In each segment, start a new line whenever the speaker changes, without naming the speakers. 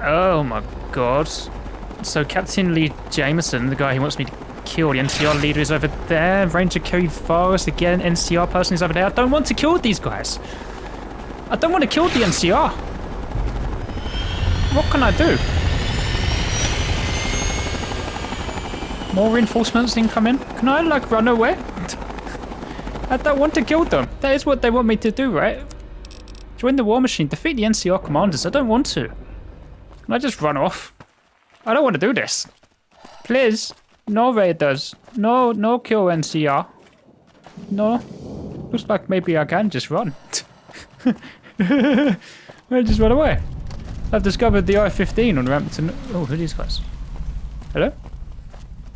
Oh my god. So Captain Lee Jameson, the guy who wants me to kill, the NCR leader, is over there. Ranger Kerry Forrest, again, NCR person is over there. I don't want to kill these guys. I don't want to kill the NCR. What can I do? More reinforcements incoming? Can I, like, run away? I don't want to kill them. That is what they want me to do, right? Join the war machine. Defeat the NCR commanders. I don't want to. Can I just run off? I don't want to do this. Please. No raiders. No kill NCR. No. Looks like maybe I can just run. I'll just run away. I've discovered the I-15 on ramp to... Oh, who are these guys? Hello?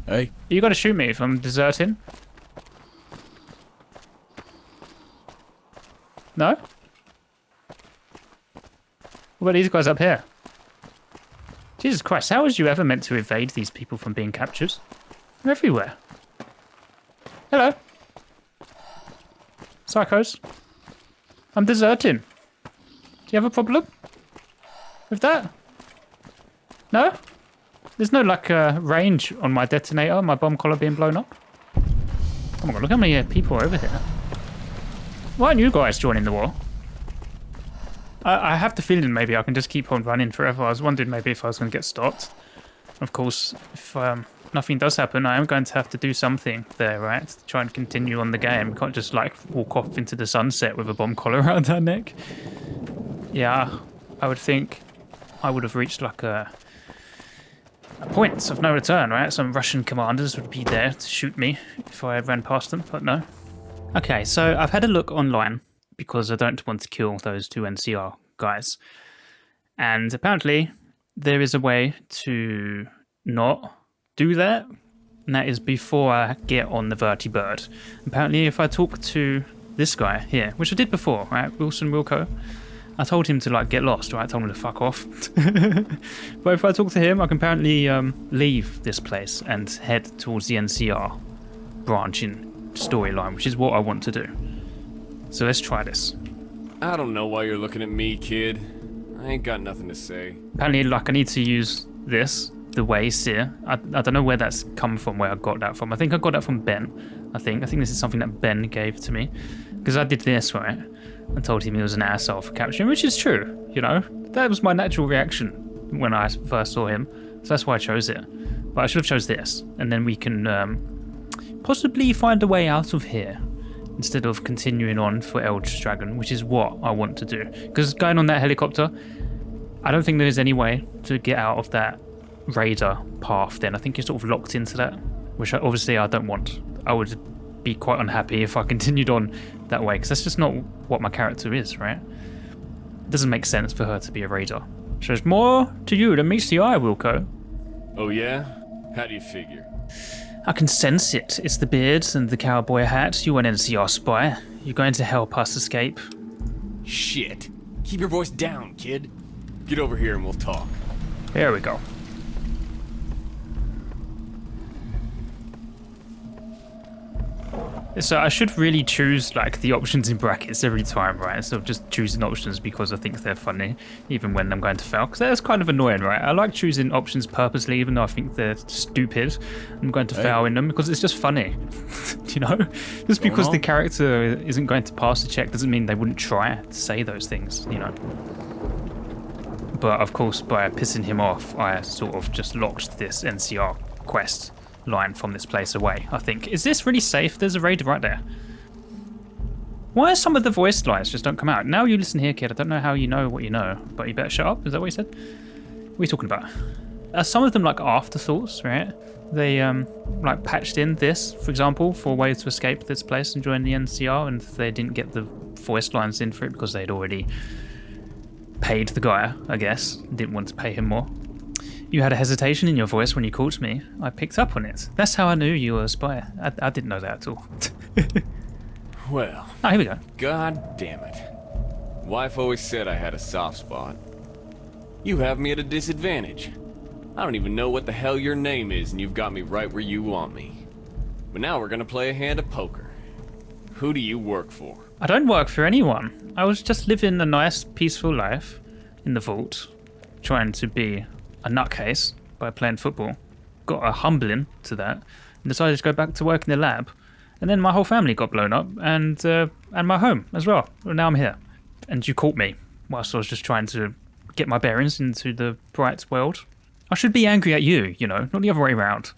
Hey.
You gotta shoot me if I'm deserting. No? What about these guys up here? Jesus Christ, how was you ever meant to evade these people from being captured? They're everywhere. Hello. Psychos. I'm deserting. Do you have a problem with that? No? There's no, like, range on my detonator, my bomb collar being blown up. Oh my god, look how many people are over here. Why aren't you guys joining the war? I have the feeling maybe I can just keep on running forever. I was wondering maybe if I was going to get stopped. Of course, if nothing does happen, I am going to have to do something there, right? To try and continue on the game. We can't just, like, walk off into the sunset with a bomb collar around our neck. Yeah, I would think I would have reached, like, a point of no return, right? Some Russian commanders would be there to shoot me if I ran past them, but no. Okay, so I've had a look online because I don't want to kill those two NCR guys. And apparently there is a way to not do that, and that is before I get on the vertibird. Apparently if I talk to this guy here, which I did before, right, Wilson Wilco, I told him to, like, get lost, right? I told him to fuck off. But if I talk to him, I can apparently leave this place and head towards the NCR branching storyline, which is what I want to do. So let's try this.
I don't know why you're looking at me, kid. I ain't got nothing to say.
Apparently, like, I need to use this, the way seer. I don't know where that's come from, where I got that from. I think I got that from Ben. I think this is something that Ben gave to me. Because I did this, right? I told him he was an asshole for capturing, which is true, you know? That was my natural reaction when I first saw him. So that's why I chose it. But I should have chose this. And then we can possibly find a way out of here instead of continuing on for Eldragon, which is what I want to do. Because going on that helicopter, I don't think there's any way to get out of that raider path then. I think you're sort of locked into that, which obviously I don't want. I would be quite unhappy if I continued on that way, because that's just not what my character is, right? It doesn't make sense for her to be a raider. So there's more to you than meets the eye, Wilco.
Oh yeah? How do you figure?
I can sense it. It's the beard and the cowboy hat. You're an NCR spy. You're going to help us escape.
Shit. Keep your voice down, kid. Get over here and we'll talk.
There we go. So I should really choose, like, the options in brackets every time, right? Instead of just choosing options because I think they're funny, even when I'm going to fail. Because that's kind of annoying, right? I like choosing options purposely, even though I think they're stupid. I'm going to fail in them because it's just funny, you know? Just because the character isn't going to pass the check doesn't mean they wouldn't try to say those things, you know? But of course, by pissing him off, I sort of just locked this NCR quest line from this place away, I think. Is this really safe? There's a raider right there. Why are some of the voice lines just don't come out? Now you listen here, kid. I don't know how you know what you know, but you better shut up. Is that what you said? What are you talking about? Are some of them like afterthoughts, right? They like patched in this, for example, for a way to escape this place and join the NCR, and they didn't get the voice lines in for it because they'd already paid the guy, I guess. Didn't want to pay him more. You had a hesitation in your voice when you called me. I picked up on it. That's how I knew you were a spy. I didn't know that at all.
Well.
Oh, here we go.
God damn it. Wife always said I had a soft spot. You have me at a disadvantage. I don't even know what the hell your name is, and you've got me right where you want me. But now we're gonna play a hand of poker. Who do you work for?
I don't work for anyone. I was just living a nice, peaceful life in the vault. trying to be a nutcase by playing football. Got a humbling to that and decided to go back to work in the lab. And then my whole family got blown up and my home as well. Well, now I'm here. And you caught me whilst I was just trying to get my bearings into the bright world. I should be angry at you, you know, not the other way around.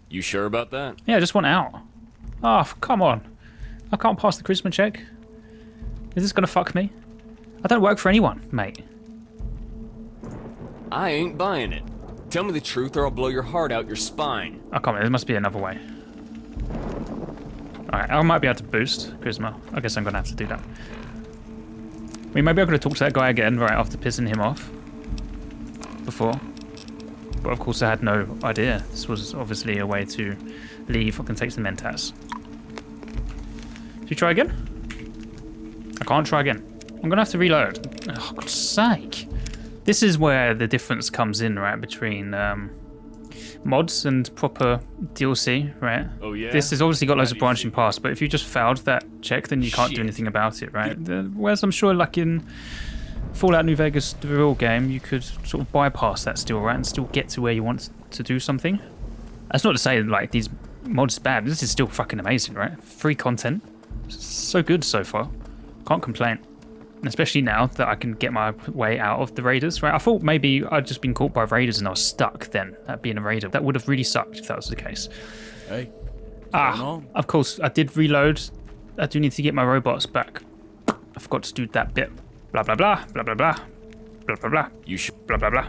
You sure about that?
Yeah, I just want out. Oh, come on. I can't pass the charisma check. Is this gonna fuck me? I don't work for anyone, mate.
I ain't buying it. Tell me the truth or I'll blow your heart out your spine.
Oh, come on, there must be another way. Alright, I might be able to boost charisma. I guess I'm gonna have to do that. I mean, maybe I'm gonna talk to that guy again right after pissing him off before. But of course I had no idea. This was obviously a way to leave. I can take some mentats. Should you try again? I can't try again. I'm gonna have to reload. Oh, God's sake. This is where the difference comes in, right, between mods and proper DLC, right?
Oh, yeah?
This has obviously got loads of branching paths, but if you just failed that check, then you can't do anything about it, right? Whereas I'm sure, like in Fallout New Vegas, the real game, you could sort of bypass that still, right, and still get to where you want to do something. That's not to say, like, these mods are bad. This is still fucking amazing, right? Free content. So good so far. Can't complain. Especially now that I can get my way out of the raiders, right? I thought maybe I'd just been caught by raiders and I was stuck then at being a raider. That would have really sucked if that was the case.
Hey.
Of course, I did reload. I do need to get my robots back. I forgot to do that bit. Blah, blah, blah, blah, blah, blah, blah, blah, blah.
You should.
Blah, blah, blah.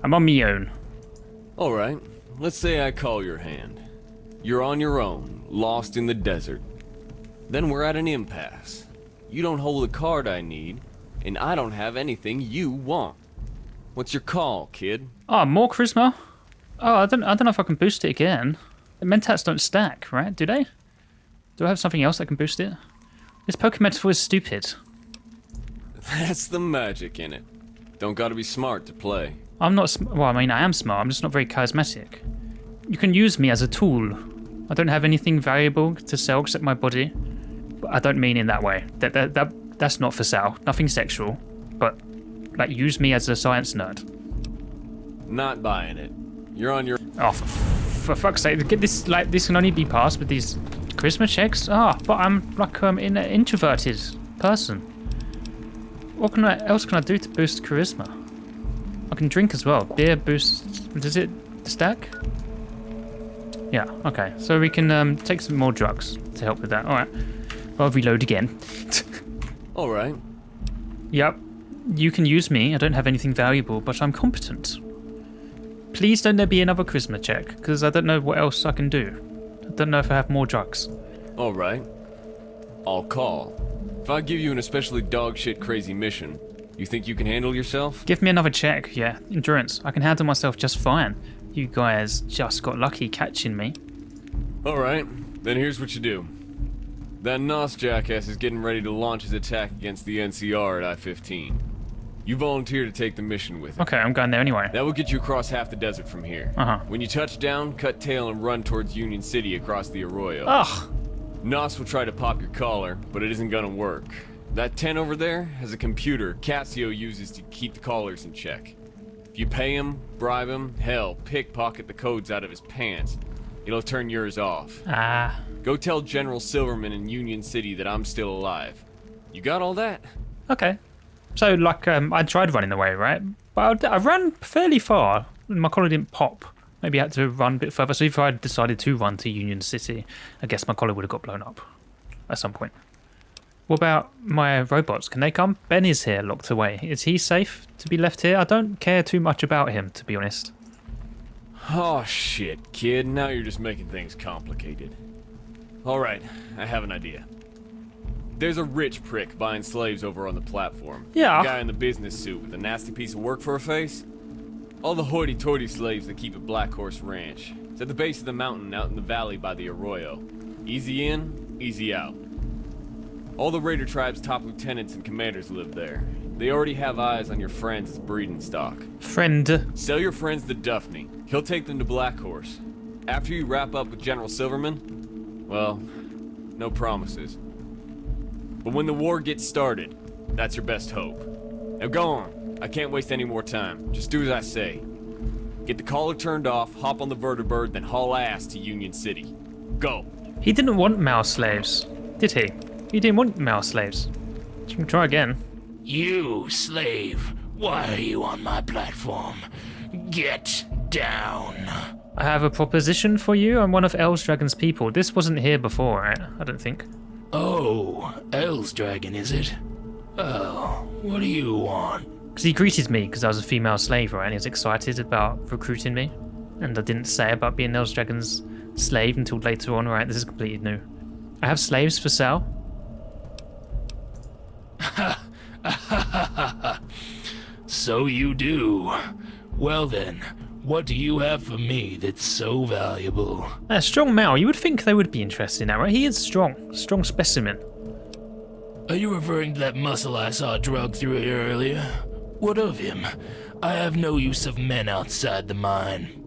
I'm on my own.
All right. Let's say I call your hand. You're on your own, lost in the desert. Then we're at an impasse. You don't hold the card I need, and I don't have anything you want. What's your call, kid?
Oh, more charisma? Oh, I don't know if I can boost it again. The mentats don't stack, right? Do they? Do I have something else that can boost it? This Pokemon metaphor is stupid.
That's the magic in it. Don't gotta be smart to play.
I'm not well, I mean, I am smart. I'm just not very charismatic. You can use me as a tool. I don't have anything valuable to sell except my body. But I don't mean in that way. That's not for sale. Nothing sexual. But, like, use me as a science nerd.
Not buying it. You're on your...
Oh, for fuck's sake. This can only be passed with these charisma checks. But I'm, like, an introverted person. What else can I do to boost charisma? I can drink as well. Beer boosts... Does it stack? Yeah, okay. So we can take some more drugs to help with that. Alright. I'll reload again.
Alright.
Yep. You can use me. I don't have anything valuable, but I'm competent. Please don't there be another charisma check, because I don't know what else I can do. I don't know if I have more drugs.
Alright. I'll call. If I give you an especially dogshit crazy mission, you think you can handle yourself?
Give me another check, yeah. Endurance. I can handle myself just fine. You guys just got lucky catching me.
Alright, then here's what you do. That Nos jackass is getting ready to launch his attack against the NCR at I-15. You volunteer to take the mission with him.
Okay, I'm going there anyway.
That will get you across half the desert from here. When you touch down, cut tail and run towards Union City across the Arroyo.
Ugh.
Nos will try to pop your collar, but it isn't gonna work. That tent over there has a computer Cassio uses to keep the callers in check. If you pay him, bribe him, hell, pickpocket the codes out of his pants, it'll turn yours off. Go tell General Silverman in Union City that I'm still alive. You got all that?
Okay. So, like, I tried running away, right? But I ran fairly far, and my collar didn't pop. Maybe I had to run a bit further. So if I had decided to run to Union City, I guess my collar would have got blown up at some point. What about my robots? Can they come? Ben is here, locked away. Is he safe to be left here? I don't care too much about him, to be honest.
Oh, shit, kid. Now you're just making things complicated. Alright, I have an idea. There's a rich prick buying slaves over on the platform.
Yeah.
The guy in the business suit with a nasty piece of work for a face. All the hoity-toity slaves that keep at Black Horse Ranch. It's at the base of the mountain out in the valley by the Arroyo. Easy in, easy out. All the raider tribe's top lieutenants and commanders live there. They already have eyes on your friends as breeding stock.
Friend.
Sell your friends to Duffney. He'll take them to Black Horse. After you wrap up with General Silverman, well, no promises. But when the war gets started, that's your best hope. Now go on. I can't waste any more time. Just do as I say. Get the collar turned off, hop on the vertibird, then haul ass to Union City. Go.
He didn't want male slaves, did he? He didn't want male slaves. You can try again.
You, slave, why are you on my platform? Get down.
I have a proposition for you. I'm one of Eldragon's people. This wasn't here before, right? I don't think.
Oh, Eldragon, is it? Oh, what do you want?
Because he greeted me because I was a female slave, right? And he was excited about recruiting me. And I didn't say about being Eldragon's slave until later on, right? This is completely new. I have slaves for sale.
So you do. Well then, what do you have for me that's so valuable?
A strong male. You would think they would be interested in that, right? He is strong. Strong specimen.
Are you referring to that muscle I saw drug through here earlier? What of him? I have no use of men outside the mine.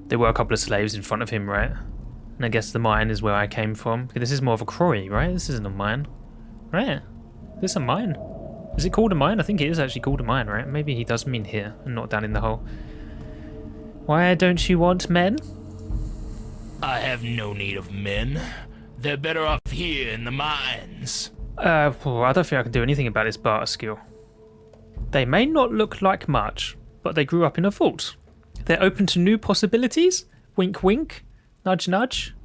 There were a couple of slaves in front of him, right? And I guess the mine is where I came from. This is more of a quarry, right? This isn't a mine. Right? This is a mine. Is it called a mine? I think it is actually called a mine, right? Maybe he does mean here and not down in the hole. Why don't you want men?
I have no need of men. They're better off here in the mines.
Well, I don't think I can do anything about this barter skill. They may not look like much, but they grew up in a vault. They're open to new possibilities. Wink, wink. Nudge, nudge.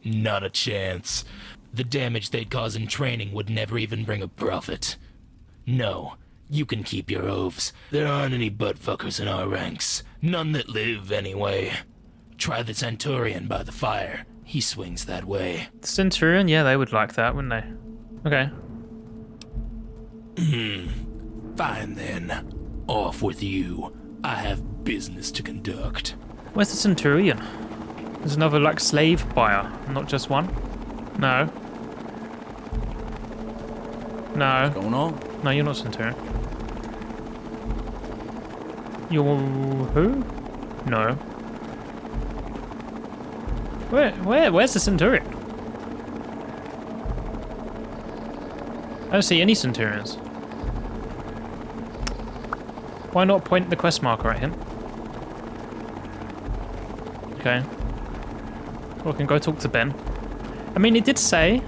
Not a chance. The damage they'd cause in training would never even bring a profit. No, you can keep your oaths. There aren't any buttfuckers in our ranks. None that live, anyway. Try the Centurion by the fire. He swings that way.
The Centurion, yeah, they would like that, wouldn't they? Okay.
Fine then. Off with you. I have business to conduct.
Where's the Centurion? There's another, like, slave buyer, not just one. No. No.
What's going on?
No, you're not Centurion. You're who? No. Where's the Centurion? I don't see any Centurions. Why not point the quest marker at him? Okay. Well, I can go talk to Ben. I mean, it did say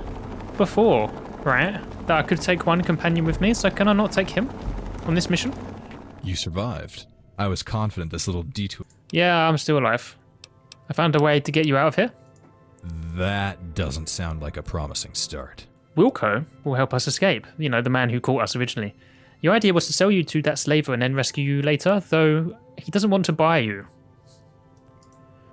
before, right, that I could take one companion with me, so can I not take him on this mission?
You survived. I was confident this little detour...
Yeah, I'm still alive. I found a way to get you out of here.
That doesn't sound like a promising start.
Wilco will help us escape. You know, the man who caught us originally. Your idea was to sell you to that slaver and then rescue you later, though he doesn't want to buy you.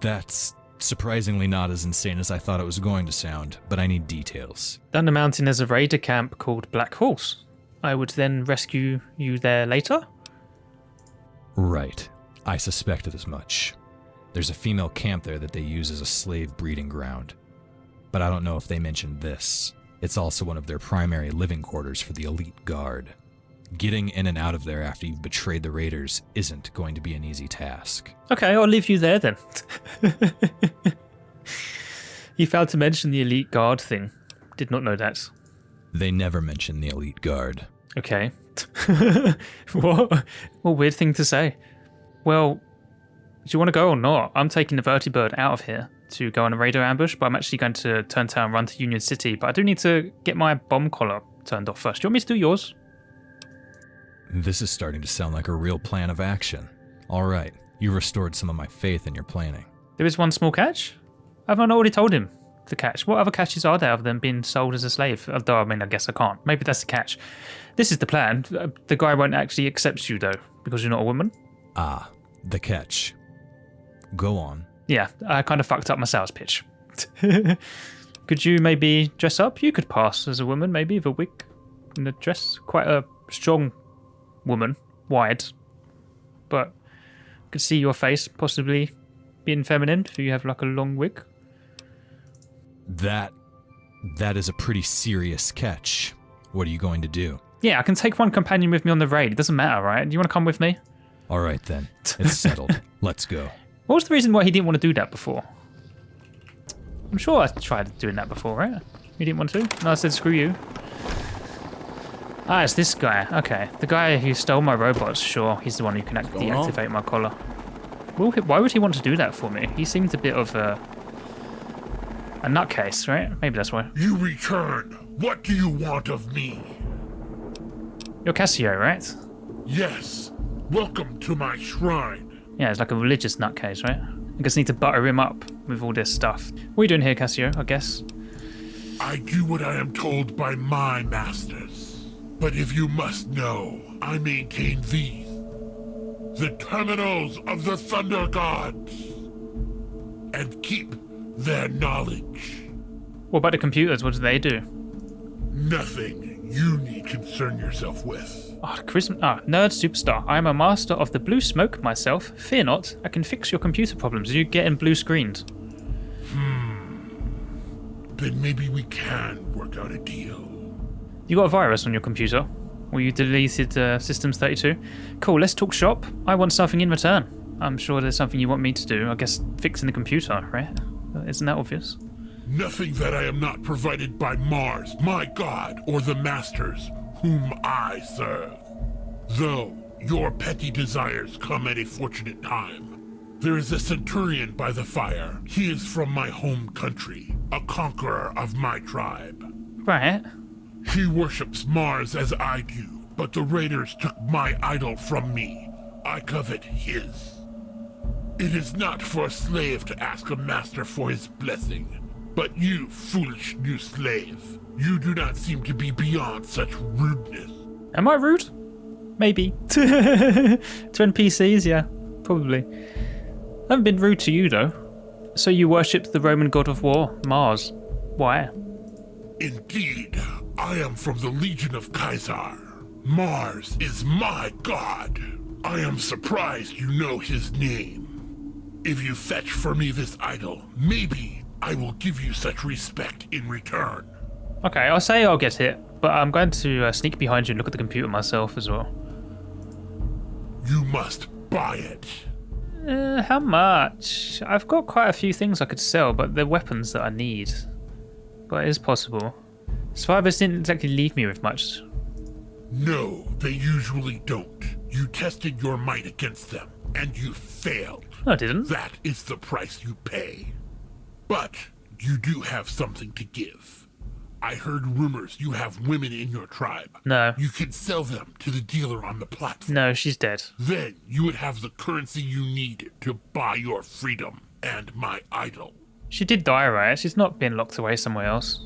That's surprisingly not as insane as I thought it was going to sound, but I need details.
Down the mountain there's a raider camp called Black Horse. I would then rescue you there later?
Right. I suspected as much. There's a female camp there that they use as a slave breeding ground. But I don't know if they mentioned this. It's also one of their primary living quarters for the elite guard. Getting in and out of there after you've betrayed the raiders isn't going to be an easy task.
Okay, I'll leave you there then. You failed to mention the elite guard thing. Did not know that.
They never mention the elite guard.
Okay. What a weird thing to say. Well, do you want to go or not? I'm taking the vertibird out of here to go on a raider ambush, but I'm actually going to turn tail and run to Union City. But I do need to get my bomb collar turned off first. Do you want me to do yours?
This is starting to sound like a real plan of action. All right, you restored some of my faith in your planning.
There is one small catch. Have I not already told him the catch? What other catches are there other than being sold as a slave? Although, I mean, I guess I can't. Maybe that's the catch. This is the plan. The guy won't actually accept you, though, because you're not a woman.
Ah, the catch. Go on.
Yeah, I kind of fucked up my sales pitch. Could you maybe dress up? You could pass as a woman, maybe, with a wig and a dress. Quite a strong woman, wide, but I could see your face possibly being feminine if you have like a long wig.
That is a pretty serious catch. What are you going to do?
Yeah, I can take one companion with me on the raid. It doesn't matter, right? Do you want to come with me?
All right then, it's settled. Let's go.
What was the reason why he didn't want to do that before? I'm sure I tried doing that before, right? You didn't want to? No, I said screw you. Ah, it's this guy. Okay. The guy who stole my robots, sure. He's the one who can
going on?
deactivate my collar. Why would he want to do that for me? He seemed a bit of a nutcase, right? Maybe that's why.
You return. What do you want of me?
You're Cassio, right?
Yes. Welcome to my shrine.
Yeah, it's like a religious nutcase, right? I just need to butter him up with all this stuff. What are you doing here, Cassio, I guess?
I do what I am told by my masters. But if you must know, I maintain these. The terminals of the Thunder Gods. And keep their knowledge.
What about the computers? What do they do?
Nothing you need concern yourself with.
Nerd superstar. I am a master of the blue smoke myself. Fear not, I can fix your computer problems. You get in blue screened.
Then maybe we can work out a deal.
You got a virus on your computer? Or you deleted Systems 32? Cool, let's talk shop. I want something in return. I'm sure there's something you want me to do. I guess fixing the computer, right? Isn't that obvious?
Nothing that I am not provided by Mars, my god, or the masters, whom I serve. Though your petty desires come at a fortunate time. There is a centurion by the fire. He is from my home country, a conqueror of my tribe.
Right.
He worships Mars as I do, but the raiders took my idol from me. I covet his. It is not for a slave to ask a master for his blessing. But you, foolish new slave, you do not seem to be beyond such rudeness.
Am I rude? Maybe. To NPCs, yeah, probably. I haven't been rude to you, though. So you worship the Roman god of war, Mars. Why?
Indeed, I am from the Legion of Caesar. Mars is my god. I am surprised you know his name. If you fetch for me this idol, maybe I will give you such respect in return.
Okay, I'll say I'll get it, but I'm going to sneak behind you and look at the computer myself as well.
You must buy it.
How much? I've got quite a few things I could sell, but they're weapons that I need. But it is possible. Survivors didn't exactly leave me with much.
No, they usually don't. You tested your might against them, and you failed.
No, I didn't.
That is the price you pay. But you do have something to give. I heard rumors you have women in your tribe.
No.
You could sell them to the dealer on the platform.
No, she's dead.
Then you would have the currency you need to buy your freedom and my idol.
She did die, right? She's not been locked away somewhere else.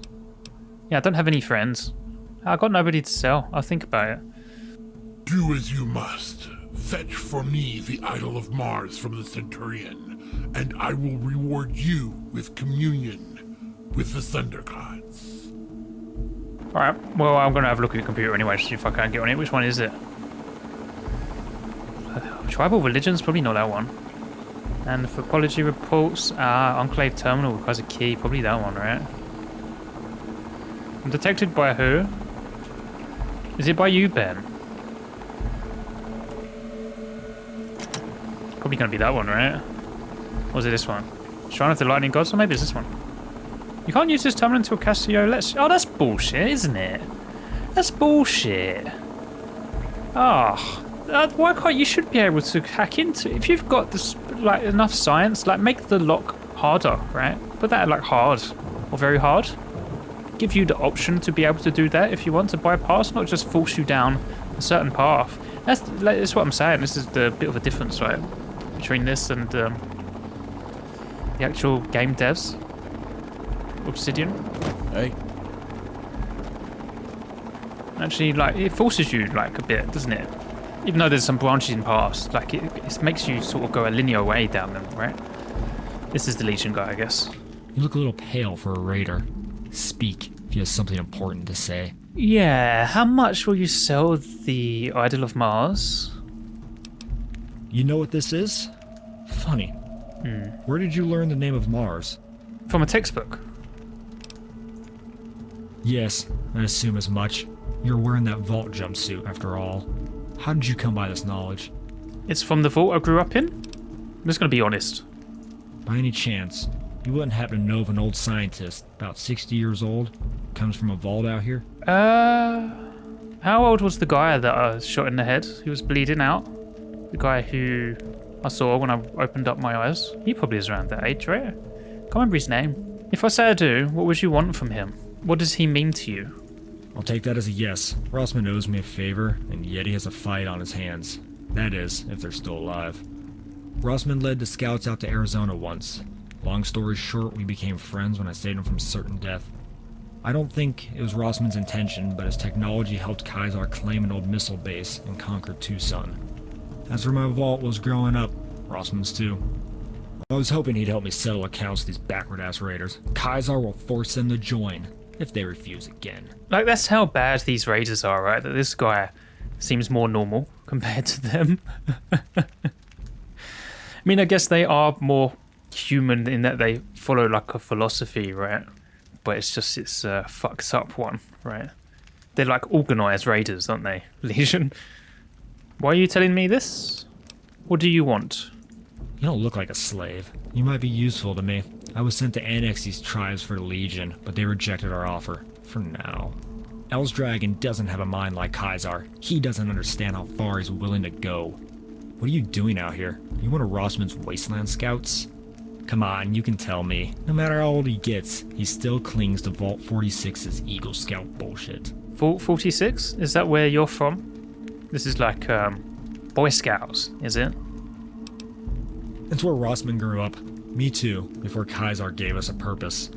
Yeah, I don't have any friends. I got nobody to sell. I'll think about it.
Do as you must. Fetch for me the idol of Mars from the Centurion, and I will reward you with communion with the Thunder Gods.
Alright, well, I'm going to have a look at your computer anyway to see if I can get on it. Which one is it? Tribal religions? Probably not that one. And for apology reports, Enclave Terminal requires a key. Probably that one, right? I'm detected by who? Is it by you, Ben? Probably going to be that one, right? Or is it this one? Shrine of the Lightning Gods? Or maybe it's this one. You can't use this terminal until Cassio lets... Oh, that's bullshit, isn't it? That's bullshit. Why can't... You should be able to hack into... If you've got this, like, enough science, like, make the lock harder, right? Put that, like, hard. Or very hard. Give you the option to be able to do that if you want to bypass, not just force you down a certain path. That's what I'm saying. This is the bit of a difference, right? Between this and the actual game devs. Obsidian.
Hey.
Actually, like, it forces you, like, a bit, doesn't it? Even though there's some branching paths, like, it makes you sort of go a linear way down them, right? This is the Legion guy, I guess.
You look a little pale for a raider. Speak if you have something important to say.
Yeah, how much will you sell the Idol of Mars?
You know what this is? Funny. Where did you learn the name of Mars?
From a textbook.
Yes, I assume as much. You're wearing that vault jumpsuit, after all. How did you come by this knowledge?
It's from the vault I grew up in. I'm just gonna be honest.
By any chance, you wouldn't happen to know of an old scientist, about 60 years old, comes from a vault out here?
How old was the guy that I shot in the head? He was bleeding out. The guy who I saw when I opened up my eyes. He probably is around that age, right? Can't remember his name. If I say I do, what would you want from him? What does he mean to you?
I'll take that as a yes. Rossman owes me a favor, and Yeti has a fight on his hands. That is, if they're still alive. Rossman led the scouts out to Arizona once. Long story short, we became friends when I saved him from certain death. I don't think it was Rossman's intention, but his technology helped Kaiser claim an old missile base and conquer Tucson. That's where my vault was growing up. Rossman's too. I was hoping he'd help me settle accounts with these backward-ass raiders. Kaiser will force them to join, if they refuse again.
Like, that's how bad these raiders are, right? That this guy seems more normal compared to them. I mean, I guess they are more human in that they follow like a philosophy, right? But it's a fucked up one, right? They're like organized raiders, aren't they, Legion? Why are you telling me this? What do you want?
You don't look like a slave. You might be useful to me. I was sent to annex these tribes for the Legion, but they rejected our offer. For now. Eldragon doesn't have a mind like Kaiser. He doesn't understand how far he's willing to go. What are you doing out here? You one of Rossman's Wasteland Scouts? Come on, you can tell me. No matter how old he gets, he still clings to Vault 46's Eagle Scout bullshit.
Vault 46? Is that where you're from? This is like, Boy Scouts, is it?
That's where Rossman grew up. Me too, before Kaiser gave us a purpose.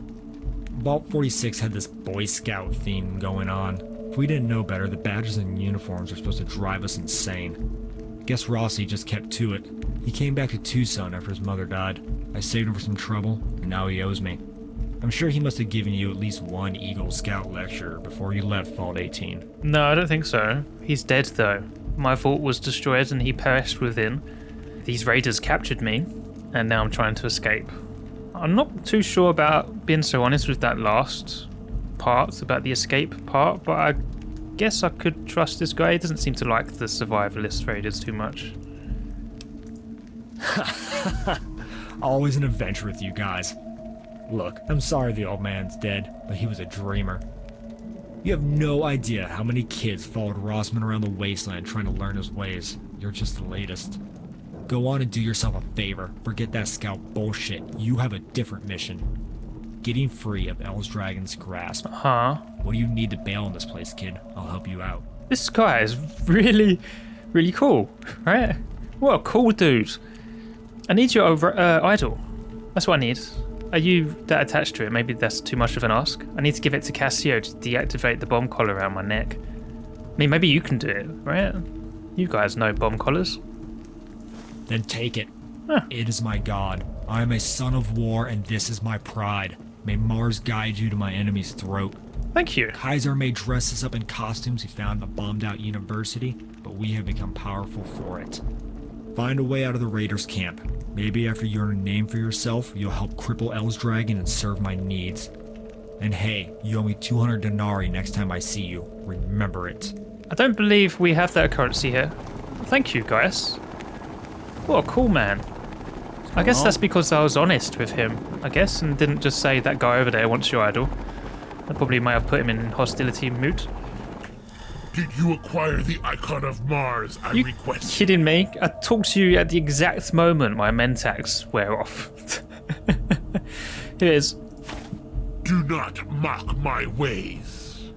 Vault 46 had this Boy Scout theme going on. If we didn't know better, the badges and uniforms were supposed to drive us insane. Guess Rossi just kept to it. He came back to Tucson after his mother died. I saved him from some trouble, and now he owes me. I'm sure he must have given you at least one Eagle Scout lecture before you left Vault 18.
No, I don't think so. He's dead, though. My vault was destroyed and he perished within. These raiders captured me, and now I'm trying to escape. I'm not too sure about being so honest with that last part, about the escape part, but I guess I could trust this guy. He doesn't seem to like the survivalist raiders too much.
Always an adventure with you guys. Look, I'm sorry the old man's dead, but he was a dreamer. You have no idea how many kids followed Rossman around the wasteland trying to learn his ways. You're just the latest. Go on and do yourself a favor. Forget that scout bullshit. You have a different mission. Getting free of Eldragon's grasp.
Huh?
What do you need to bail on this place, kid? I'll help you out.
This guy is really, really cool, right? What a cool dude. I need your idol. That's what I need. Are you that attached to it? Maybe that's too much of an ask. I need to give it to Cassio to deactivate the bomb collar around my neck. I mean, maybe you can do it, right? You guys know bomb collars.
Then take it.
Huh.
It is my god. I am a son of war, and this is my pride. May Mars guide you to my enemy's throat.
Thank you.
Kaiser may dress us up in costumes he found in a bombed-out university, but we have become powerful for it. Find a way out of the Raiders' camp. Maybe after you earn a name for yourself, you'll help cripple Eldragon and serve my needs. And hey, you owe me 200 denarii next time I see you. Remember it.
I don't believe we have that currency here. Thank you, guys. What a cool man. I guess that's because I was honest with him, I guess, and didn't just say that guy over there wants your idol. I probably might have put him in hostility mood.
Did you acquire the icon of Mars I
You
requested?
kidding me? I talked to you at the exact moment my Mentax wear off. Here it is.
Do not mock my ways.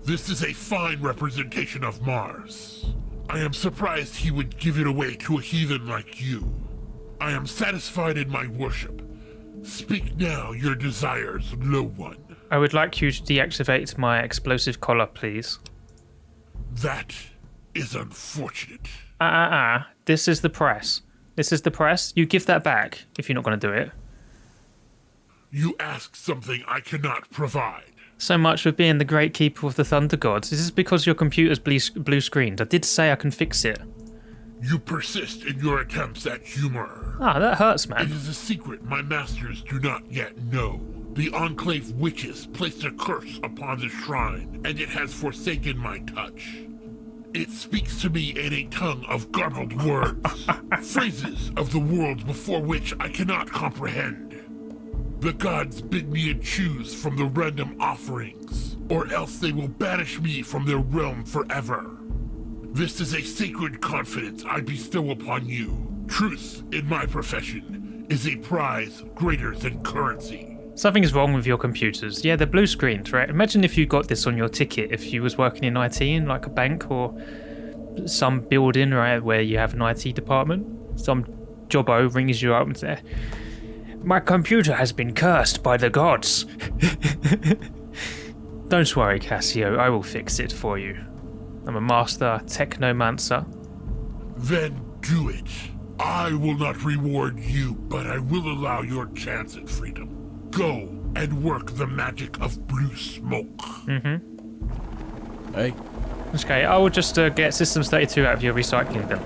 This is a fine representation of Mars. I am surprised he would give it away to a heathen like you. I am satisfied in my worship. Speak now your desires, low one.
I would like you to deactivate my explosive collar, please.
That is unfortunate.
This is the price. This is the price. You give that back if you're not going to do it.
You ask something I cannot provide.
So much for being the great keeper of the Thunder Gods. Is this because your computer's blue screened? I did say I can fix it.
You persist in your attempts at humor.
Ah, that hurts,
It
man.
is a secret my masters do not yet know. The Enclave witches placed a curse upon the shrine, and it has forsaken my touch. It speaks to me in a tongue of garbled words, phrases of the world before which I cannot comprehend. The gods bid me choose from the random offerings, or else they will banish me from their realm forever. This is a sacred confidence I bestow upon you. Truth in my profession is a prize greater than currency.
Something's wrong with your computers. Yeah, they're blue screened, right? Imagine if you got this on your ticket, if you was working in IT in like a bank or some building, right, where you have an IT department. Some jobbo rings you up and says, "My computer has been cursed by the gods." Don't worry, Cassio, I will fix it for you. I'm a master technomancer.
Then do it. I will not reward you, but I will allow your chance at freedom. Go and work the magic of blue smoke.
Hey,
Okay, I will just get Systems 32 out of your recycling bin.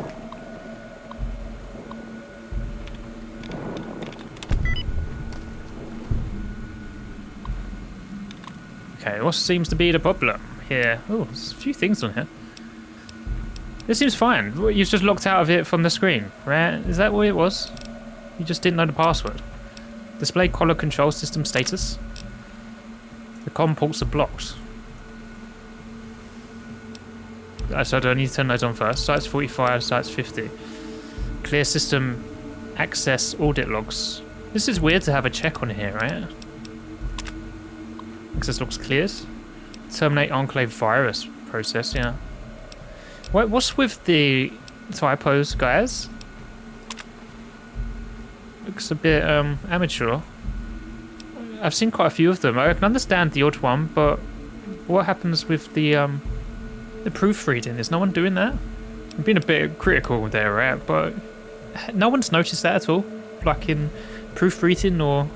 Okay, what seems to be the problem here? Oh, there's a few things on here. This seems fine. You just locked out of it from the screen, right? Is that what it was? You just didn't know the password. Display collar control system status. The COM ports are blocked. So do I need to turn those on first? Sites 45, sites 50. Clear system access audit logs. This is weird to have a check on here, right? Access logs cleared. Terminate enclave virus process, yeah. What's with the typos, guys? Looks a bit amateur. I've seen quite a few of them. I can understand the odd one, but what happens with the proofreading? Is no one doing that? I'm being a bit critical there, right? But no one's noticed that at all. Like in proofreading or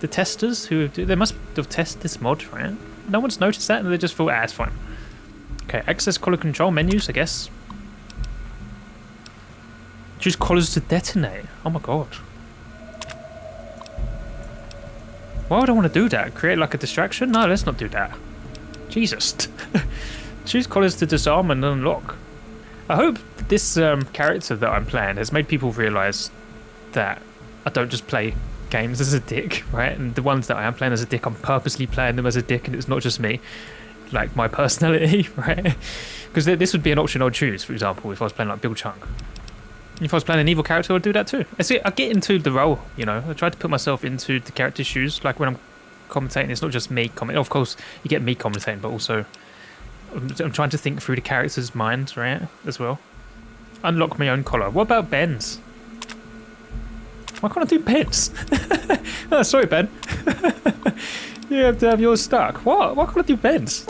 the testers who do, they must have tested this mod, right? No one's noticed that, and they just thought, it's fine. Okay, access collar control menus, I guess. Choose collars to detonate. Oh my god. Why would I want to do that? Create like a distraction? No, let's not do that. Jesus. Choose collars to disarm and unlock. I hope this character that I'm playing has made people realise that I don't just play games as a dick, right? And the ones that I am playing as a dick, I'm purposely playing them as a dick, and it's not just me. Like my personality, right? Because this would be an option I'd choose, for example, if I was playing like Billie Chunk. If I was playing an evil character, I'd do that too. I get into the role, you know. I try to put myself into the character's shoes. Like when I'm commentating, it's not just me commentating. Of course, you get me commentating, but also I'm trying to think through the character's mind, right, as well. Unlock my own collar. What about Ben's? Why can't I do Ben's? Oh, sorry, Ben. You have to have yours stuck. What? Why can't I do Ben's?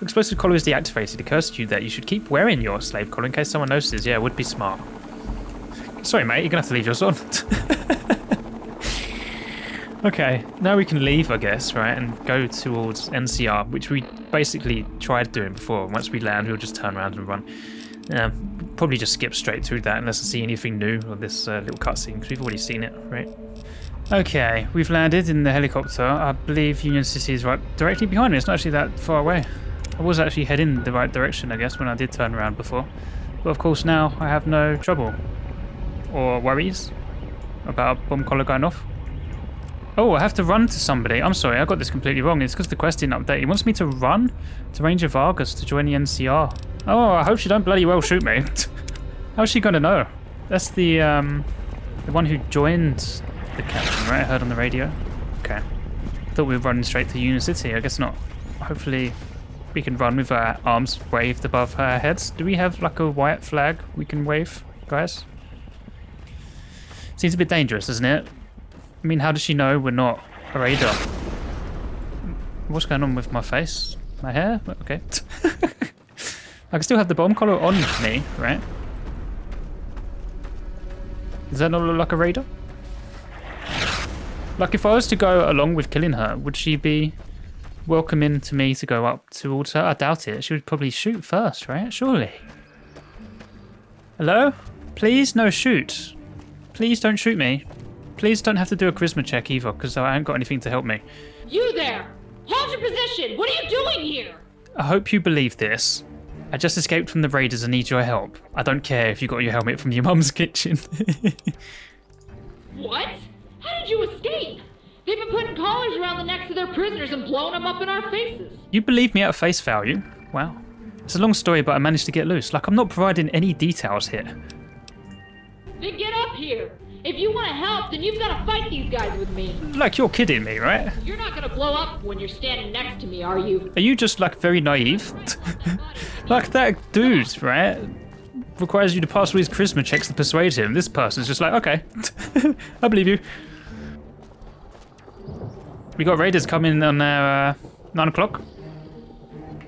Explosive collar is deactivated. It occurs to you that you should keep wearing your slave collar in case someone notices. Yeah, it would be smart. Sorry, mate. You're going to have to leave yours on. Okay, now we can leave, I guess, right, and go towards NCR, which we basically tried doing before. Once we land, we'll just turn around and run. Probably just skip straight through that unless I see anything new on this little cutscene, because we've already seen it, right? Okay, we've landed in the helicopter. I believe Union City is right directly behind me. It's not actually that far away. I was actually heading the right direction, I guess, when I did turn around before. But of course now I have no trouble or worries about a bomb collar going off. Oh, I have to run to somebody. I'm sorry, I got this completely wrong. It's because the quest didn't update. He wants me to run to Ranger Vargas to join the NCR. Oh, I hope she don't bloody well shoot me. How's she gonna know? That's the one who joined the captain, right? I heard on the radio. Okay. Thought we were running straight to Union City. I guess not. Hopefully we can run with our arms waved above our heads. Do we have like a white flag we can wave, guys? Seems a bit dangerous, doesn't it? I mean, how does she know we're not a raider? What's going on with my face? My hair? Okay. I can still have the bomb collar on me, right? Does that not look like a raider? Like, if I was to go along with killing her, would she be welcoming to me to go up towards her? I doubt it. She would probably shoot first, right? Surely. Hello? Please, no shoot. Please don't shoot me. Please don't have to do a charisma check either, because I haven't got anything to help me.
You there! Hold your position! What are you doing here?
I hope you believe this. I just escaped from the raiders and need your help. I don't care if you got your helmet from your mum's kitchen.
What? How did you escape? They've been putting collars around the necks of their prisoners and blowing them up in our faces.
You believe me at face value? Wow. It's a long story, but I managed to get loose. Like, I'm not providing any details here.
Then get up here. If you want to help, then you've got to fight these guys with me.
Like, you're kidding me, right?
You're not going to blow up when you're standing next to me, are you?
Are you just, like, very naive? Like, that dude, right? Requires you to pass all these charisma checks to persuade him. This person's just like, okay, I believe you. We got raiders coming on 9 o'clock.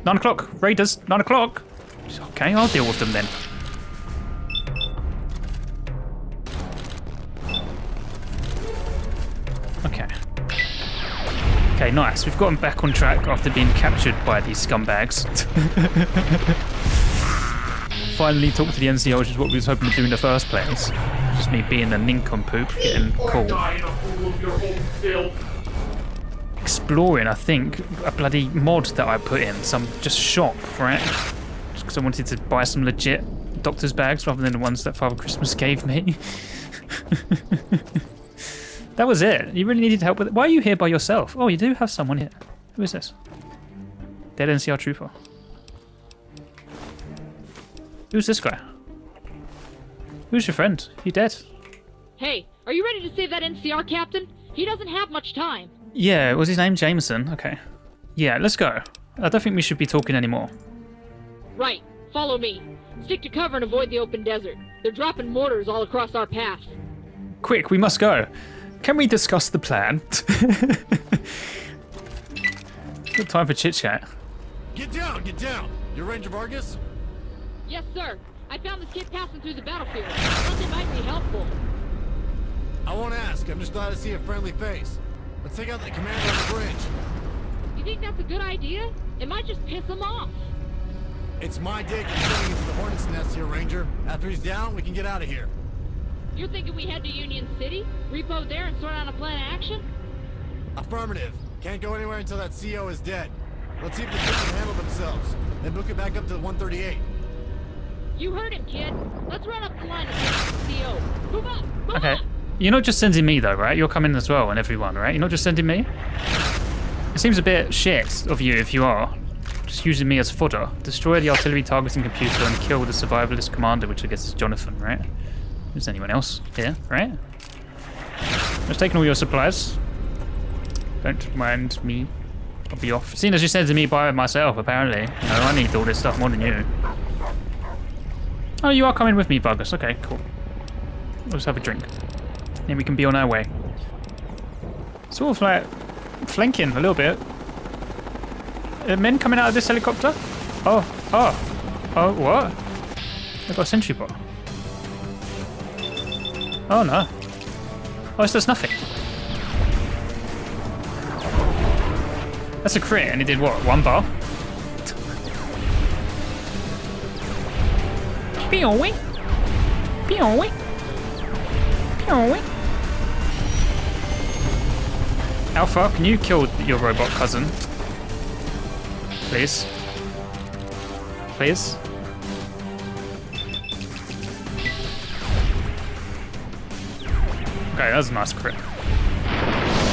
9 o'clock, raiders, 9 o'clock. Okay, I'll deal with them then. Okay. Okay, nice. We've gotten back on track after being captured by these scumbags. Finally talk to the NCR, which is what we was hoping to do in the first place. Just me being a nincompoop, getting called. Exploring, I think, a bloody mod that I put in, some just shop, right? Just because I wanted to buy some legit doctor's bags rather than the ones that Father Christmas gave me. That was it. You really needed help with it. Why are you here by yourself? Oh, you do have someone here. Who is this? Dead NCR trooper. Who's this guy? Who's your friend? He dead?
Hey, are you ready to save that NCR captain? He doesn't have much time.
Yeah, was his name Jameson? Okay. Yeah, let's go. I don't think we should be talking anymore.
Right, follow me. Stick to cover and avoid the open desert. They're dropping mortars all across our path.
Quick, we must go. Can we discuss the plan? Good time for chit chat.
Get down, get down. You're Ranger Vargas?
Yes, sir. I found this kid passing through the battlefield. I thought they might be helpful.
I won't ask. I'm just glad to see a friendly face. Let's take out the commander on the bridge.
You think that's a good idea? It might just piss him off.
It's my dick and turning into the hornet's nest here, Ranger. After he's down, we can get out of here.
You're thinking we head to Union City? Repo there and sort out a plan of action?
Affirmative. Can't go anywhere until that CO is dead. Let's see if the kids can handle themselves. Then book it back up to 138.
You heard him, kid. Let's run up the line and get the CO. Move on! Move
Okay.
on!
You're not just sending me though, right? You're coming as well and everyone, right? You're not just sending me? It seems a bit shit of you if you are. Just using me as fodder. Destroy the artillery targeting computer and kill the survivalist commander, which I guess is Jonathan, right? Is anyone else here, right? Just taking all your supplies. Don't mind me. I'll be off. Seeing as you're sending me by myself, apparently. You know, I need all this stuff more than you. Oh, you are coming with me, Vargas. Okay, cool. Let's have a drink. Then we can be on our way. Sort of like flanking a little bit. Men coming out of this helicopter? Oh, what? They've got a sentry bot. Oh no. Oh, it does nothing. That's a crit, and it did what? 1 bar? Pew-wee. Pew-wee. Pew-wee. Alpha, can you kill your robot cousin? Please. Please. Okay, that was a nice crit.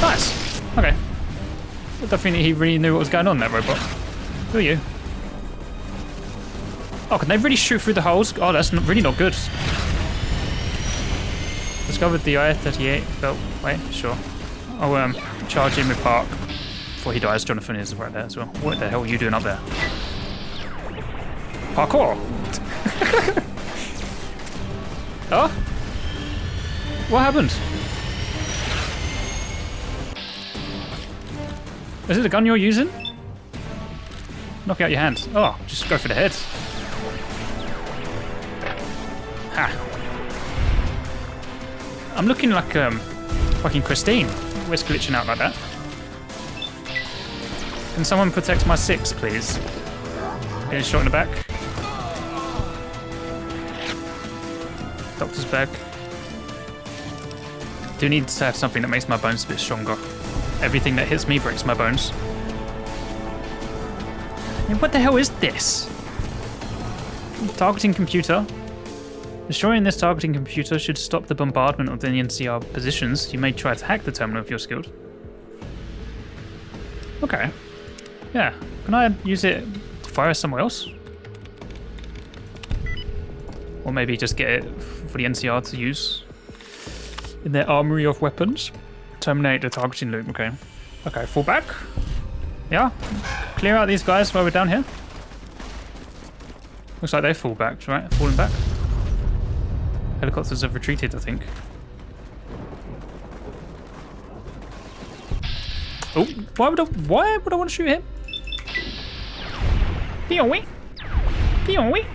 Nice. Okay. I don't think he really knew what was going on, that robot. Who are you? Oh, can they really shoot through the holes? Oh, that's really not good. Discovered the I-38 belt. Wait, sure. I'll charge him with Park before he dies. Jonathan is right there as well. What the hell are you doing up there? Parkour! Oh? What happened? Is it a gun you're using? Knock out your hands. Oh, just go for the head. Ha. I'm looking like fucking Christine. Where's glitching out like that? Can someone protect my 6, please? Getting shot in the back. Doctor's bag. Do need to have something that makes my bones a bit stronger. Everything that hits me breaks my bones. And what the hell is this? Targeting computer. Destroying this targeting computer should stop the bombardment of the NCR positions. You may try to hack the terminal if you're skilled. Okay. Yeah. Can I use it to fire somewhere else? Or maybe just get it for the NCR to use in their armory of weapons. Terminate the targeting loop. Okay. Okay, fall back. Yeah. Clear out these guys while we're down here. Looks like they fall back, right? Falling back. Helicopters have retreated, I think. Oh, why would I want to shoot him? Pew-wee. Pew-wee.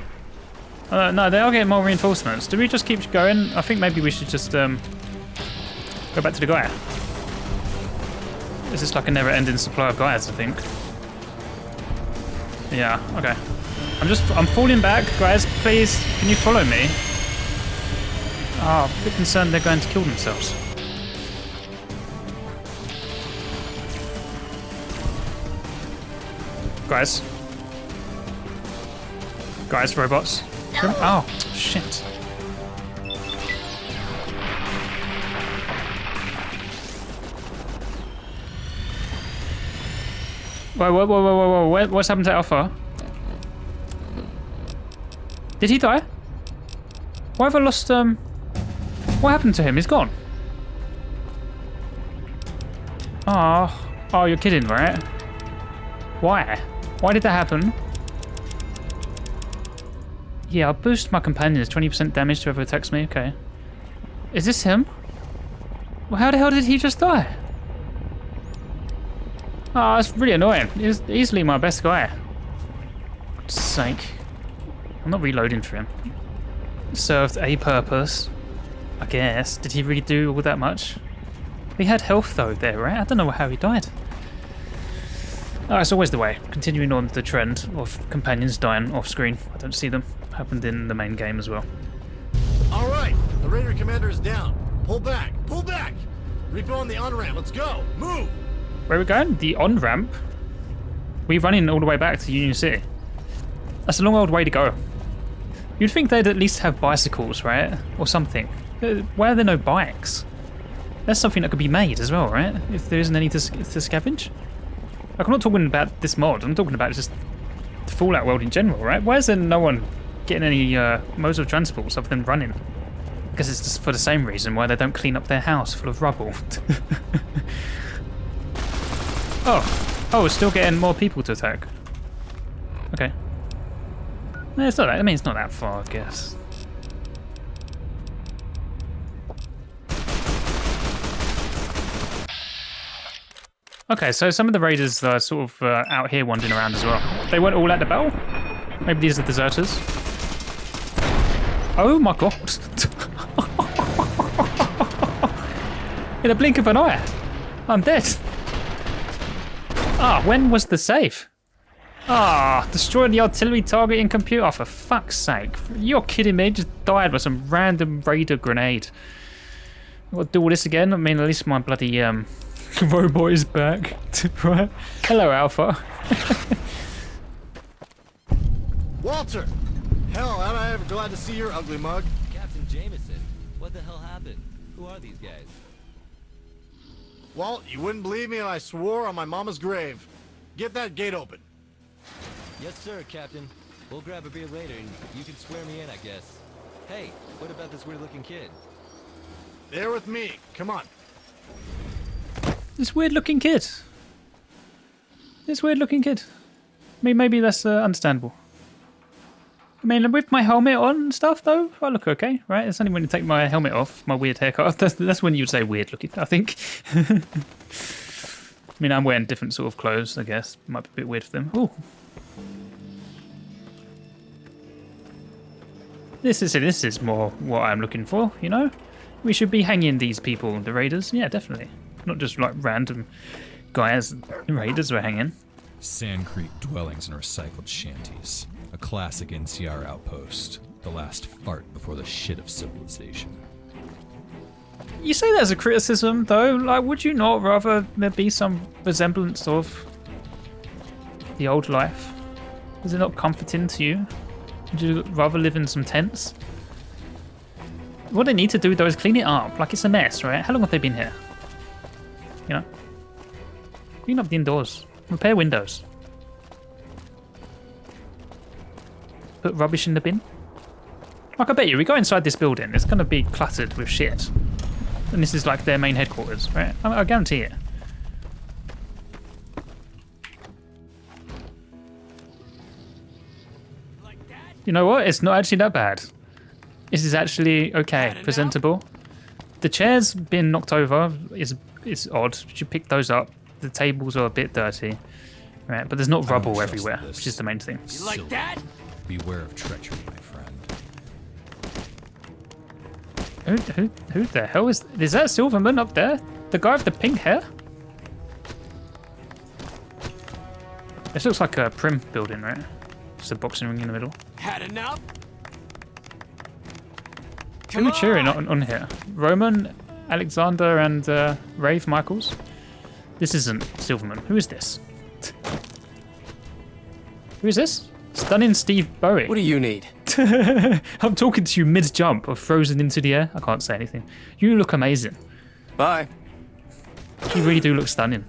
No, they are getting more reinforcements. Do we just keep going? I think maybe we should just go back to the guy. Is this like a never-ending supply of guys, I think? Yeah, okay. I'm falling back, guys. Please, can you follow me? Oh, I'm a bit concerned they're going to kill themselves. Guys. Guys, robots. Oh, shit. Whoa. What's happened to Alpha? Did he die? Why have I lost, what happened to him? He's gone. Oh, you're kidding, right? Why? Why did that happen? Yeah, I'll boost my companions 20% damage to whoever attacks me. Okay. Is this him? Well, how the hell did he just die? Oh, that's really annoying. He's easily my best guy. For God's sake. I'm not reloading for him. Served a purpose, I guess. Did he really do all that much? He had health though there, right? I don't know how he died. It's always the way. Continuing on the trend of companions dying off screen. I don't see them. Happened in the main game as well.
All right, the Raider commander is down. Pull back, pull back. Repo on the on-ramp, let's go, move.
Where are we going? The on-ramp? We're running all the way back to Union City. That's a long old way to go. You'd think they'd at least have bicycles, right? Or something. Why are there no bikes? That's something that could be made as well, right? If there isn't any to scavenge. Like, I'm not talking about this mod, I'm talking about just the Fallout world in general, right? Why is there no one getting any modes of transport other than running? Because it's just for the same reason why they don't clean up their house full of rubble. Oh, we're still getting more people to attack. Okay. No, it's not that. I mean, it's not that far, I guess. Okay, so some of the raiders are sort of out here wandering around as well. They weren't all at the battle. Maybe these are deserters. Oh my god! In a blink of an eye, I'm dead. When was the save? Destroyed the artillery targeting computer. Oh, for fuck's sake. You're kidding me? Just died with some random raider grenade. I've got to do all this again? I mean, at least my bloody robot is back. Right? Hello, Alpha.
Walter! Hell, am I ever glad to see your ugly mug.
Captain Jameson, what the hell happened? Who are these guys?
Walt, you wouldn't believe me if I swore on my mama's grave. Get that gate open.
Yes, sir, Captain. We'll grab a beer later and you can swear me in, I guess. Hey, what about this weird-looking kid?
There with me. Come on.
This weird-looking kid. This weird-looking kid. I mean, maybe that's understandable. I mean, with my helmet on and stuff, though, I look okay, right? It's only when you take my helmet off, my weird haircut, that's when you'd say weird-looking, I think. I mean, I'm wearing different sort of clothes, I guess. Might be a bit weird for them. Ooh. This is more what I'm looking for, you know? We should be hanging these people, the raiders. Yeah, definitely. Not just like random guys the raiders were hanging.
Sandcrete dwellings and recycled shanties. A classic NCR outpost. The last fart before the shit of civilization.
You say that as a criticism, though. Like, would you not rather there be some resemblance of the old life? Is it not comforting to you? Would you rather live in some tents? What they need to do, though, is clean it up. Like, it's a mess, right? How long have they been here? You know? Clean up the indoors. Repair windows. Put rubbish in the bin. Like, I bet you, we go inside this building, it's going to be cluttered with shit. And this is like their main headquarters, right? I guarantee it. You know what? It's not actually that bad. This is actually okay, presentable. The chair's been knocked over. It's odd. You should pick those up. The tables are a bit dirty, right? But there's not rubble everywhere, which is the main thing.
You like that? Beware of treachery, my friend.
Who the hell is that Silverman up there? The guy with the pink hair? This looks like a prim building, right? Just a boxing ring in the middle.
Had enough?
Who are cheering on here? Roman, Alexander, and Rave Michaels? This isn't Silverman. Who is this? Who is this? Stunning Steve Bowie.
What do you need?
I'm talking to you mid-jump or frozen into the air. I can't say anything. You look amazing.
Bye.
You really do look stunning.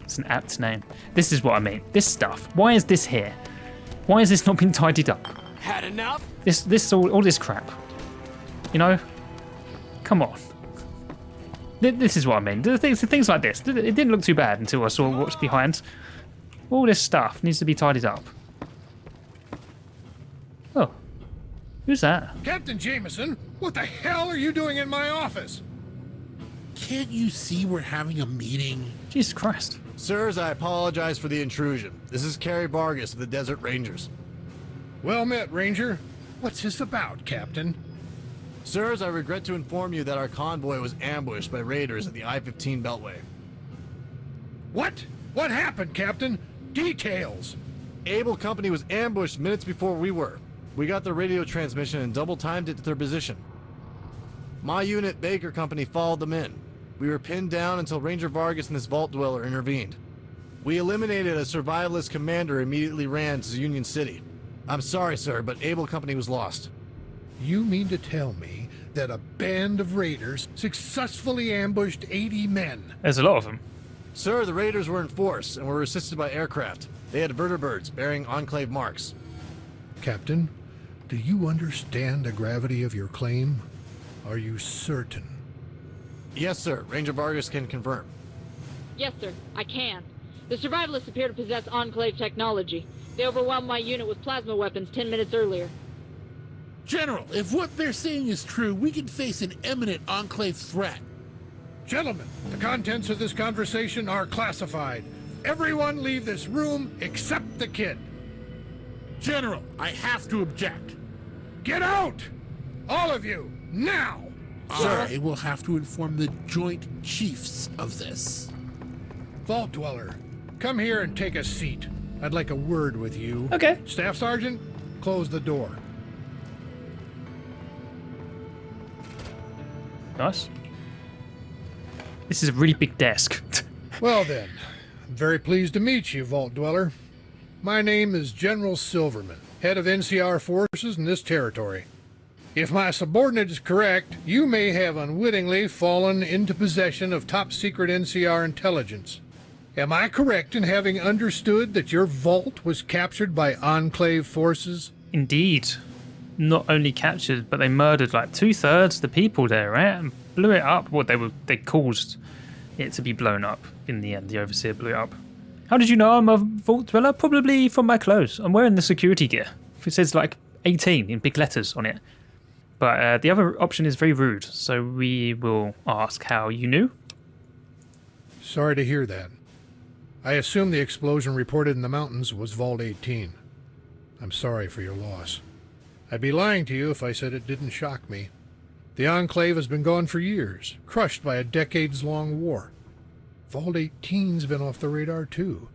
It's an apt name. This is what I mean. This stuff. Why is this here? Why has this not been tidied up?
Had enough?
All this crap. You know? Come on. This is what I mean. Things like this. It didn't look too bad until I saw what's behind. All this stuff needs to be tidied up. Oh. Who's that?
Captain Jameson, what the hell are you doing in my office?
Can't you see we're having a meeting?
Jesus Christ.
Sirs, I apologize for the intrusion. This is Carrie Vargas of the Desert Rangers.
Well met, Ranger. What's this about, Captain?
Sirs, I regret to inform you that our convoy was ambushed by raiders at the I-15 Beltway.
What? What happened, Captain? Details!
Able Company was ambushed minutes before we were. We got their radio transmission and double-timed it to their position. My unit, Baker Company, followed them in. We were pinned down until Ranger Vargas and his Vault Dweller intervened. We eliminated a survivalist commander and immediately ran to Union City. I'm sorry, sir, but Able Company was lost.
You mean to tell me that a band of raiders successfully ambushed 80 men?
There's a lot of them.
Sir, the raiders were in force and were assisted by aircraft. They had vertibirds bearing Enclave marks.
Captain, do you understand the gravity of your claim? Are you certain?
Yes, sir. Ranger Vargas can confirm.
Yes, sir, I can. The survivalists appear to possess Enclave technology. They overwhelmed my unit with plasma weapons 10 minutes earlier.
General, if what they're saying is true, we can face an imminent Enclave threat.
Gentlemen, the contents of this conversation are classified. Everyone leave this room except the kid.
General, I have to object.
Get out! All of you, now!
I will have to inform the Joint Chiefs of this.
Vault Dweller, come here and take a seat. I'd like a word with you.
Okay.
Staff Sergeant, close the door.
Nice. This is a really big desk.
Well then, I'm very pleased to meet you, Vault Dweller. My name is General Silverman, head of NCR forces in this territory. If my subordinate is correct, you may have unwittingly fallen into possession of top-secret NCR intelligence. Am I correct in having understood that your vault was captured by Enclave forces?
Indeed. Not only captured, but they murdered like 2/3 the people there, right? And blew it up. Well, they caused it to be blown up in the end. The Overseer blew it up. How did you know I'm a Vault Dweller? Probably from my clothes. I'm wearing the security gear. It says like 18 in big letters on it. But the other option is very rude, so we will ask how you knew.
Sorry to hear that. I assume the explosion reported in the mountains was Vault 18. I'm sorry for your loss. I'd be lying to you if I said it didn't shock me. The Enclave has been gone for years, crushed by a decades-long war. Vault 18's been off the radar too.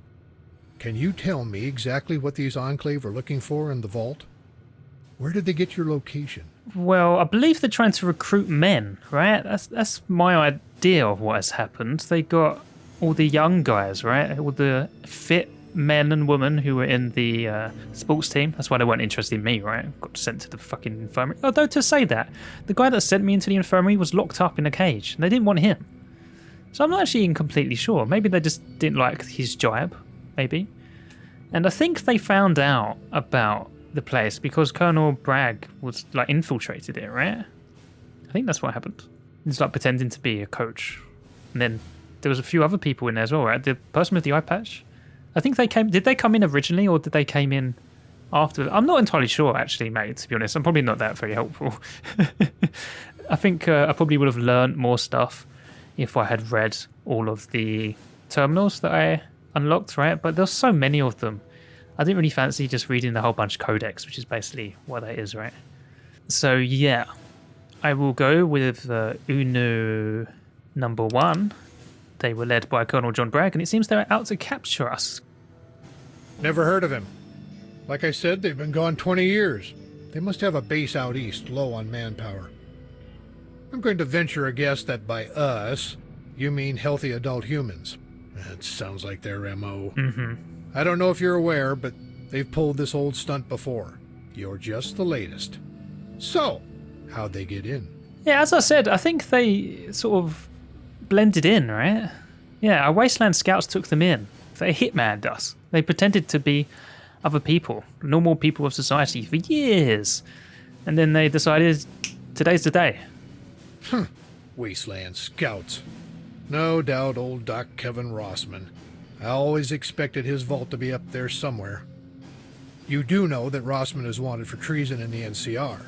Can you tell me exactly what these Enclave are looking for in the vault? Where did they get your location?
Well, I believe they're trying to recruit men, right? That's my idea of what has happened. They got all the young guys, right? All the fit men and women who were in the sports team. That's why they weren't interested in me, right? Got sent to the fucking infirmary. Although to say that, the guy that sent me into the infirmary was locked up in a cage. And they didn't want him. So I'm not actually completely sure. Maybe they just didn't like his jibe. maybe. And I think they found out about the place because Colonel Bragg was like infiltrated it, right? I think that's what happened. He's like pretending to be a coach. And then there was a few other people in there as well, right? The person with the eye patch. I think did they come in originally or did they came in after? I'm not entirely sure actually, mate, to be honest. I'm probably not that very helpful. I think I probably would have learned more stuff if I had read all of the terminals that I unlocked, right? But there's so many of them. I didn't really fancy just reading the whole bunch of codex, which is basically what that is, right? So yeah, I will go with UNO number 1. They were led by Colonel John Bragg, and it seems they're out to capture us.
Never heard of him. Like I said, they've been gone 20 years. They must have a base out east, low on manpower. I'm going to venture a guess that by us, you mean healthy adult humans. That sounds like their M.O.
Mm-hmm.
I don't know if you're aware, but they've pulled this old stunt before. You're just the latest. So, how'd they get in?
Yeah, as I said, I think they sort of blended in, right? Yeah, our Wasteland scouts took them in. They hitmanned us. They pretended to be other people, normal people of society for years. And then they decided, today's the day.
Wasteland scouts. No doubt old Doc Kevin Rossman. I always expected his vault to be up there somewhere. You do know that Rossman is wanted for treason in the NCR.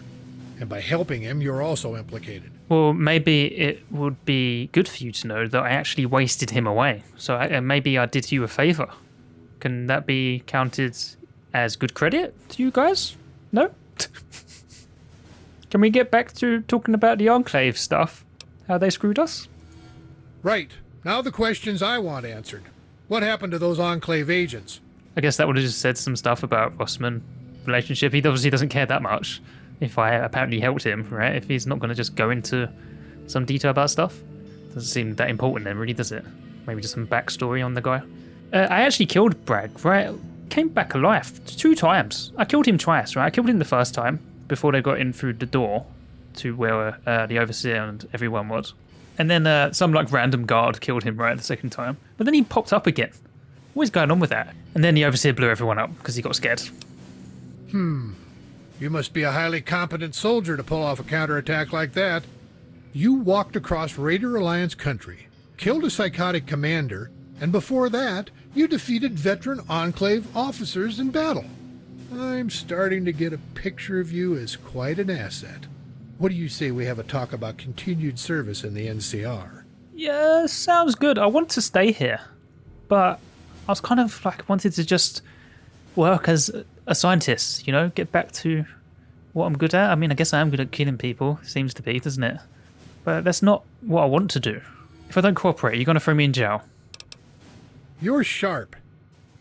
And by helping him, you're also implicated.
Well, maybe it would be good for you to know that I actually wasted him away. So maybe I did you a favor. Can that be counted as good credit to you guys? No? Can we get back to talking about the Enclave stuff? How they screwed us?
Right. Now the questions I want answered. What happened to those Enclave agents?
I guess that would have just said some stuff about Rossman relationship. He obviously doesn't care that much. If I apparently helped him, right? If he's not going to just go into some detail about stuff. Doesn't seem that important then, really, does it? Maybe just some backstory on the guy. I actually killed Bragg, right? Came back alive 2 times. I killed him twice, right? I killed him the first time before they got in through the door to where the Overseer and everyone was. And then some like random guard killed him right the second time. But then he popped up again. What is going on with that? And then the Overseer blew everyone up because he got scared.
You must be a highly competent soldier to pull off a counterattack like that. You walked across Raider Alliance country, killed a psychotic commander, and before that, you defeated veteran Enclave officers in battle. I'm starting to get a picture of you as quite an asset. What do you say we have a talk about continued service in the NCR?
Yeah, sounds good. I want to stay here. But I was kind of like wanted to just work as a scientist, you know, get back to what I'm good at. I mean, I guess I am good at killing people, seems to be, doesn't it? But that's not what I want to do. If I don't cooperate, you're going to throw me in jail.
You're sharp.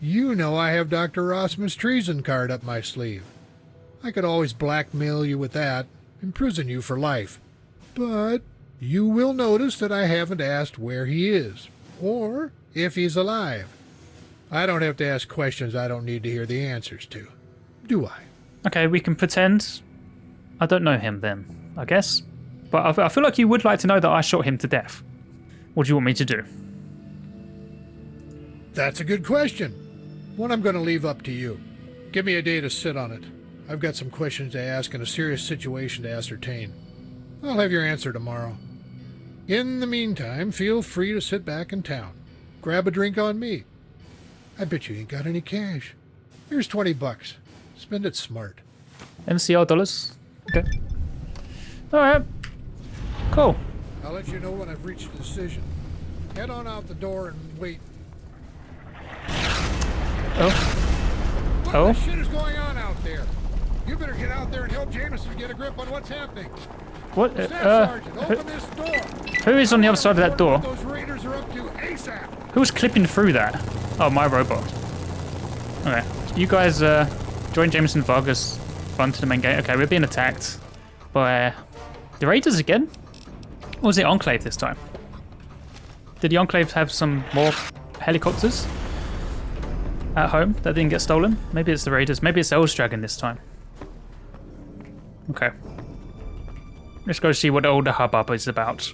You know I have Dr. Rossman's treason card up my sleeve. I could always blackmail you with that, imprison you for life. But you will notice that I haven't asked where he is, or if he's alive. I don't have to ask questions I don't need to hear the answers to, do I?
Okay, we can pretend I don't know him then, I guess. But I feel like you would like to know that I shot him to death. What do you want me to do?
That's a good question. One I'm going to leave up to you. Give me a day to sit on it. I've got some questions to ask and a serious situation to ascertain. I'll have your answer tomorrow. In the meantime, feel free to sit back in town. Grab a drink on me. I bet you ain't got any cash. Here's $20. Spend it smart.
NCR dollars? Okay. Alright. Cool.
I'll let you know when I've reached a decision. Head on out the door and wait.
Oh.
What the shit is going on out there? You better get out there and help Jameson get a grip on what's happening.
What?
Staff Sergeant, open this door.
Who is on the other side of that door?
What those raiders are up to ASAP.
Who's clipping through that? Oh, my robot. Okay. You guys join Jameson Vargas, run to the main gate. Okay, we're being attacked by the raiders again? Or was it Enclave this time? Did the Enclave have some more helicopters at home that didn't get stolen? Maybe it's the raiders. Maybe it's Eldragon this time. Okay. Let's go see what all the hubbub is about.